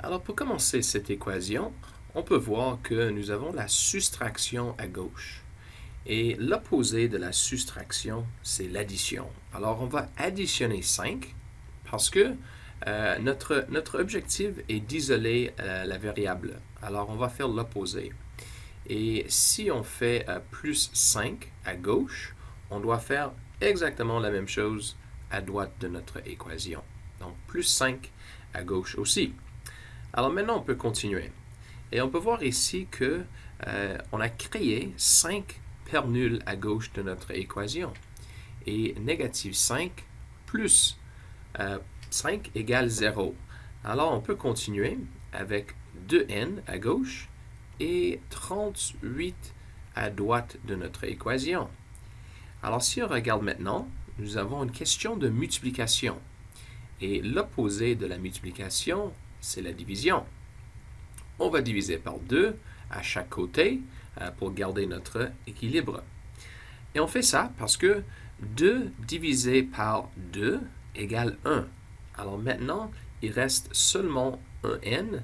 Alors pour commencer cette équation, on peut voir que nous avons la soustraction à gauche. Et l'opposé de la soustraction, c'est l'addition. Alors on va additionner 5 parce que notre objectif est d'isoler la variable. Alors on va faire l'opposé. Et si on fait plus 5 à gauche, on doit faire exactement la même chose à droite de notre équation. Donc plus 5 à gauche aussi. Alors maintenant, on peut continuer. Et on peut voir ici que on a créé 5 paires nulles à gauche de notre équation. Et négative 5 plus 5 égale 0. Alors on peut continuer avec 2n à gauche et 38 à droite de notre équation. Alors si on regarde maintenant, nous avons une question de multiplication. Et l'opposé de la multiplication, c'est la division. On va diviser par 2 à chaque côté pour garder notre équilibre. Et on fait ça parce que 2 divisé par 2 égale 1. Alors maintenant, il reste seulement un n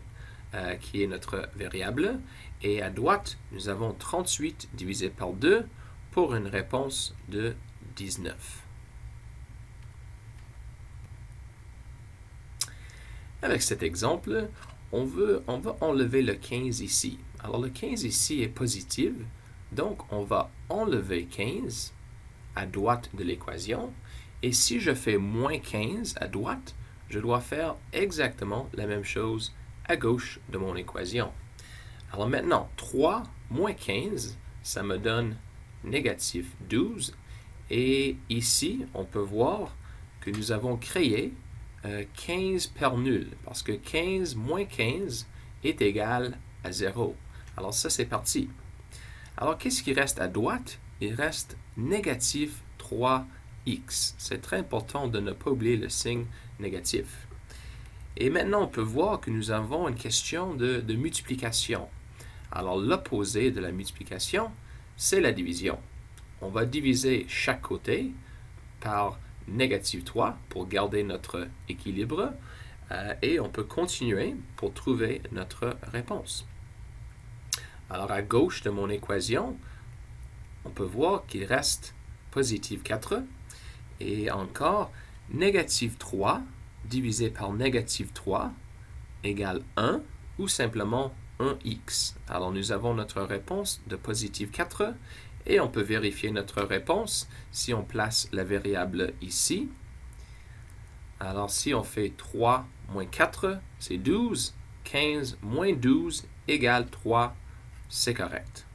qui est notre variable. Et à droite, nous avons 38 divisé par 2 pour une réponse de 19. Avec cet exemple, on va enlever le 15 ici. Alors le 15 ici est positif, donc on va enlever 15 à droite de l'équation. Et si je fais moins 15 à droite, je dois faire exactement la même chose à gauche de mon équation. Alors maintenant, 3 moins 15, ça me donne négatif 12. Et ici, on peut voir que nous avons créé 15 paires nulles, parce que 15 moins 15 est égal à 0. Alors ça, c'est parti. Alors, qu'est-ce qui reste à droite? Il reste négatif 3x. C'est très important de ne pas oublier le signe négatif. Et maintenant, on peut voir que nous avons une question de multiplication. Alors, l'opposé de la multiplication, c'est la division. On va diviser chaque côté par négative 3 pour garder notre équilibre et on peut continuer pour trouver notre réponse. Alors à gauche de mon équation, on peut voir qu'il reste positif 4 et encore négative 3 divisé par négative 3 égale 1 ou simplement 1x. Alors nous avons notre réponse de positif 4 et on peut vérifier notre réponse si on place la variable ici. Alors si on fait 3 moins 4, c'est 12. 15 moins 12 égale 3, c'est correct.